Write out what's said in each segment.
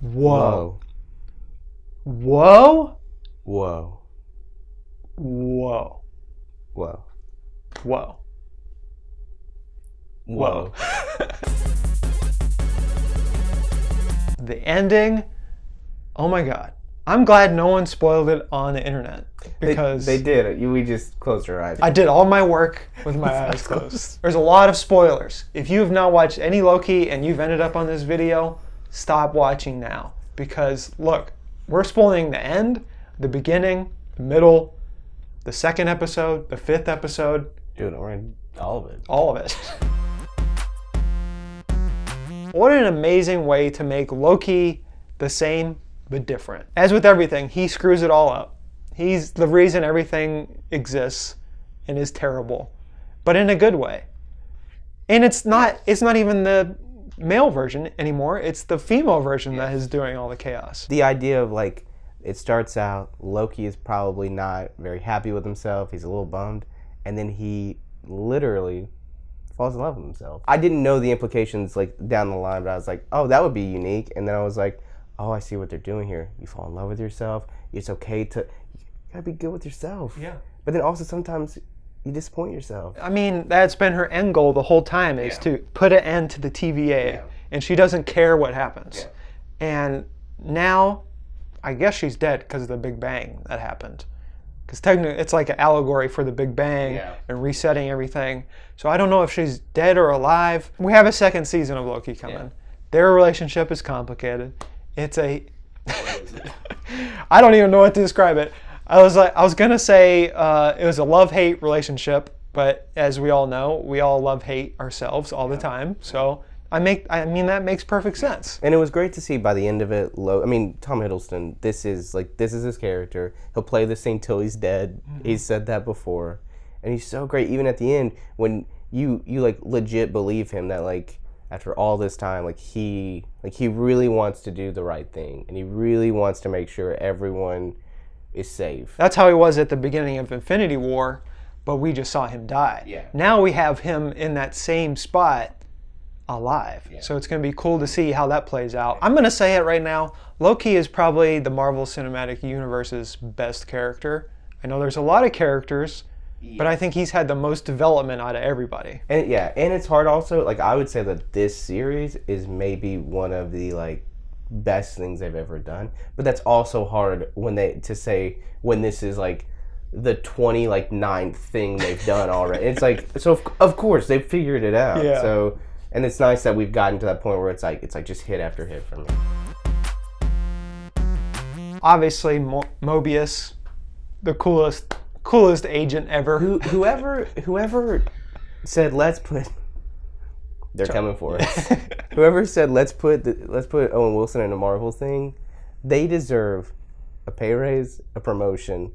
Whoa. Whoa? Whoa. Whoa. Whoa. Whoa. Whoa. The ending, oh my God. I'm glad no one spoiled it on the internet because They did. We just closed our eyes. I did all my work with my eyes closed. There's a lot of spoilers. If you have not watched any Loki and you've ended up on this video, stop watching now. Because look, we're spoiling the end, the beginning, the middle, the second episode, the fifth episode. Dude, we're in all of it. All of it. What an amazing way to make Loki the same but different. As with everything, he screws it all up. He's the reason everything exists and is terrible, but in a good way. And it's not even the male version anymore. It's the female version that is doing all the chaos. The idea of like, it starts out, Loki is probably not very happy with himself. He's a little bummed. And then he literally falls in love with himself. I didn't know the implications like down the line, but I was like, oh, that would be unique. And then I was like, oh, I see what they're doing here. You fall in love with yourself. It's okay to, you gotta be good with yourself. Yeah. But then also sometimes you disappoint yourself. I mean, that's been her end goal the whole time, is to put an end to the TVA. And she doesn't care what happens. And now, I guess she's dead because of the Big Bang that happened. Because technically, it's like an allegory for the Big Bang and resetting everything. So I don't know if she's dead or alive. We have a second season of Loki coming. Their relationship is complicated. It's a... I don't even know what to describe it. I was gonna say it was a love-hate relationship, but as we all know, we all love-hate ourselves all the time. So I mean that makes perfect sense. And it was great to see by the end of it. Tom Hiddleston. This is his character. He'll play this thing till he's dead. He's said that before, and he's so great. Even at the end, when you like legit believe him that like after all this time, he really wants to do the right thing, and he really wants to make sure everyone is safe. That's how he was at the beginning of Infinity War, but we just saw him die. Yeah. Now we have him in that same spot, alive. So it's going to be cool to see how that plays out. I'm going to say it right now. Loki is probably the Marvel Cinematic Universe's best character. I know there's a lot of characters, but I think he's had the most development out of everybody. And and it's hard also. Like I would say that this series is maybe one of the like best things they've ever done. But that's also hard when this is like the 29th thing they've done already. It's like, so of course they've figured it out. Yeah. So, and it's nice that we've gotten to that point where it's like just hit after hit for me. Obviously, Mobius, the coolest agent ever. Whoever said let's put, they're coming for us. Whoever said let's put Owen Wilson in a Marvel thing, they deserve a pay raise, a promotion,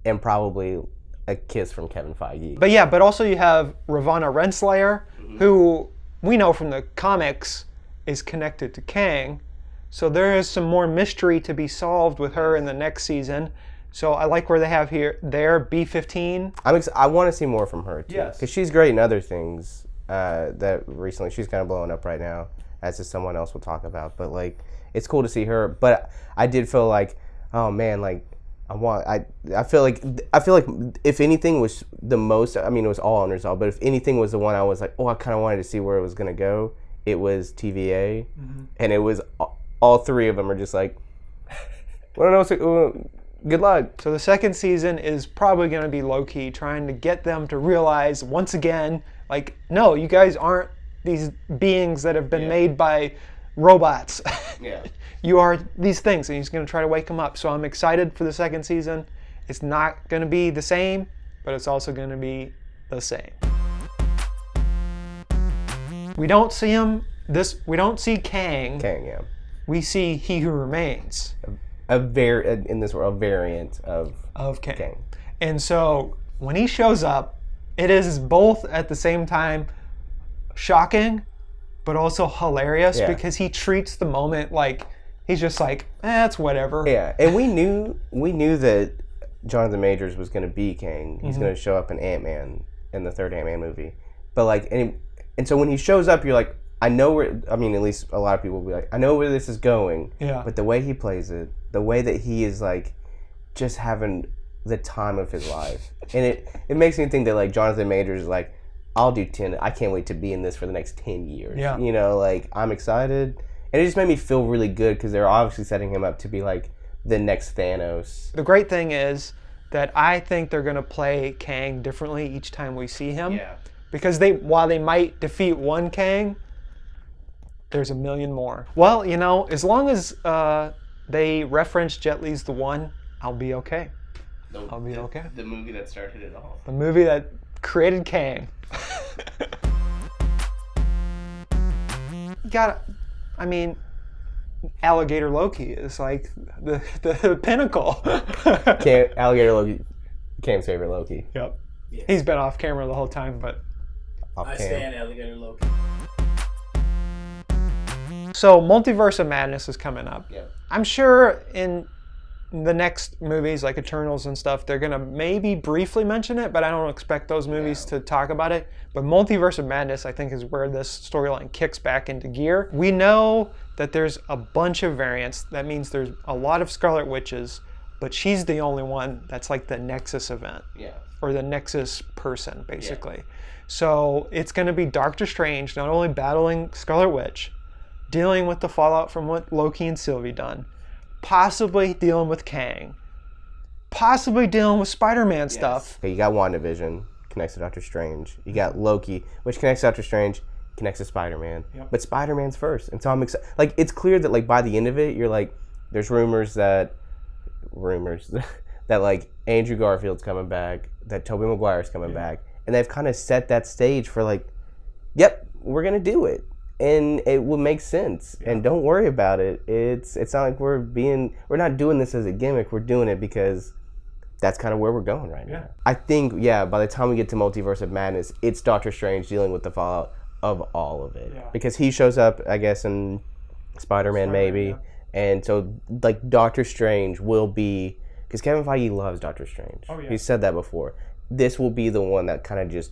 and probably a kiss from Kevin Feige. But also you have Ravonna Renslayer, who we know from the comics is connected to Kang. So there is some more mystery to be solved with her in the next season. So I like where they have there B-15. I want to see more from her too, Yes. because she's great in other things that recently she's kind of blowing up right now, as is someone else we'll talk about. But like, it's cool to see her. But I did feel like, oh man, like I feel like if anything was the most, I mean it was all unresolved, but if anything was the one I was like, oh, I kind of wanted to see where it was gonna go, it was TVA, and it was all three of them are just like, well, no, good luck. So the second season is probably going to be Loki trying to get them to realize once again, like, no, you guys aren't these beings that have been made by robots. You are these things, and he's going to try to wake them up. So I'm excited for the second season. It's not going to be the same, but it's also going to be the same. We don't see we don't see Kang. Yeah. We see He Who Remains. In this world, a variant of Kang. And so when he shows up, it is both at the same time shocking, but also hilarious because he treats the moment like he's just like, it's whatever. Yeah, and we knew that Jonathan Majors was going to be Kang. He's going to show up in Ant-Man in the third Ant-Man movie. But like, and so when he shows up, you're like, I know where. I mean, at least a lot of people will be like, I know where this is going. Yeah. But the way he plays it, the way that he is like, just having the time of his life, and it makes me think that like Jonathan Majors is like, I'll do 10. I can't wait to be in this for the next 10 years. Yeah. You know, like I'm excited, and it just made me feel really good because they're obviously setting him up to be like the next Thanos. The great thing is that I think they're going to play Kang differently each time we see him. Yeah. Because while they might defeat one Kang, there's a million more. Well, you know, as long as they reference Jet Li's The One, I'll be okay. I'll be okay. The movie that started it all. The movie that created Kang. I mean, Alligator Loki is like the pinnacle. Alligator Loki, Cam's favorite Loki. Yep. Yeah. He's been off camera the whole time, but... I stand Alligator Loki. So, Multiverse of Madness is coming up. Yep. I'm sure in the next movies, like Eternals and stuff, they're going to maybe briefly mention it, but I don't expect those movies to talk about it. But Multiverse of Madness, I think, is where this storyline kicks back into gear. We know that there's a bunch of variants. That means there's a lot of Scarlet Witches, but she's the only one that's like the Nexus event. Yeah. Or the Nexus person, basically. Yeah. So it's going to be Doctor Strange not only battling Scarlet Witch, dealing with the fallout from what Loki and Sylvie done, possibly dealing with Kang, possibly dealing with Spider-Man stuff. Okay, you got WandaVision, connects to Doctor Strange. You got Loki, which connects to Doctor Strange, connects to Spider-Man. Yep. But Spider-Man's first. And so I'm excited. Like, it's clear that, like, by the end of it, you're like, there's rumors that like, Andrew Garfield's coming back, that Tobey Maguire's coming back. And they've kind of set that stage for, like, yep, we're going to do it. And it will make sense. Yeah. And don't worry about it. It's not like we're not doing this as a gimmick. We're doing it because that's kind of where we're going right now. I think, by the time we get to Multiverse of Madness, it's Doctor Strange dealing with the fallout of all of it. Yeah. Because he shows up, I guess, in Spider-Man maybe. Yeah. And so, like, Doctor Strange will be... Because Kevin Feige loves Doctor Strange. Oh, yeah. He said that before. This will be the one that kind of just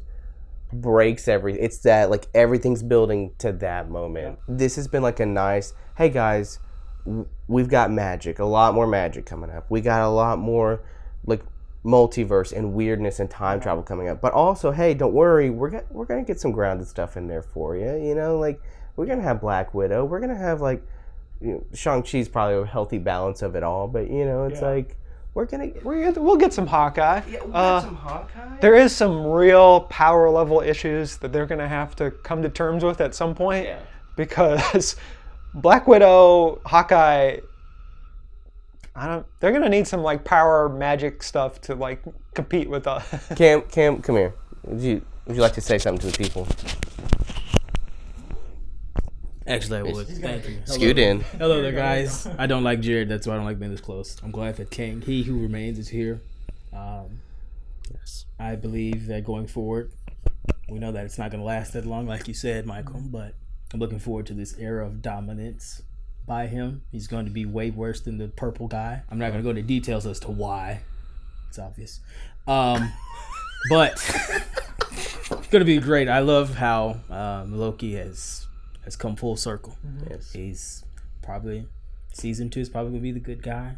breaks everything. It's that, like, everything's building to that moment. Yeah. This has been, like, a nice... Hey, guys, we've got magic. A lot more magic coming up. We got a lot more, like, multiverse and weirdness and time travel coming up. But also, hey, don't worry. We're going to get some grounded stuff in there for you. You know, like, we're going to have Black Widow. We're going to have, like... You know, Shang-Chi's probably a healthy balance of it all, but you know, it's like we'll get some Hawkeye. Yeah, we'll get some Hawkeye. There is some real power level issues that they're gonna have to come to terms with at some point. Yeah. Because Black Widow, Hawkeye, they're gonna need some like power magic stuff to like compete with us. Kam, come here. Would you like to say something to the people? Actually, I would. Thank you. Scoot in. Hello there, guys. I don't like Jared. That's why I don't like being this close. I'm glad that King, he who remains, is here. Yes. I believe that going forward, we know that it's not going to last that long, like you said, Michael, but I'm looking forward to this era of dominance by him. He's going to be way worse than the purple guy. I'm not going to go into details as to why. It's obvious. But it's going to be great. I love how Loki has come full circle. Mm-hmm. Yes. He's probably, season 2 is probably going to be the good guy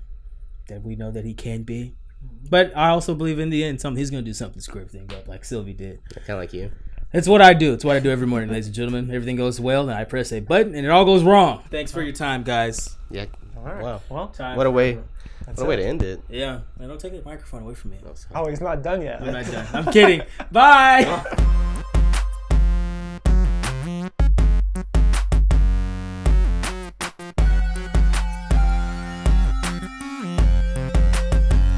that we know that he can be. Mm-hmm. But I also believe in the end, he's going to do something to screw everything up like Sylvie did. Kind of like you. That's what I do. It's what I do every morning, ladies and gentlemen. Everything goes well, and I press a button, and it all goes wrong. Thanks for your time, guys. Yeah. All right. Wow. Well, what a way to end it. Yeah. Man, don't take the microphone away from me. Oh, he's not done yet. I'm not done. I'm kidding. Bye.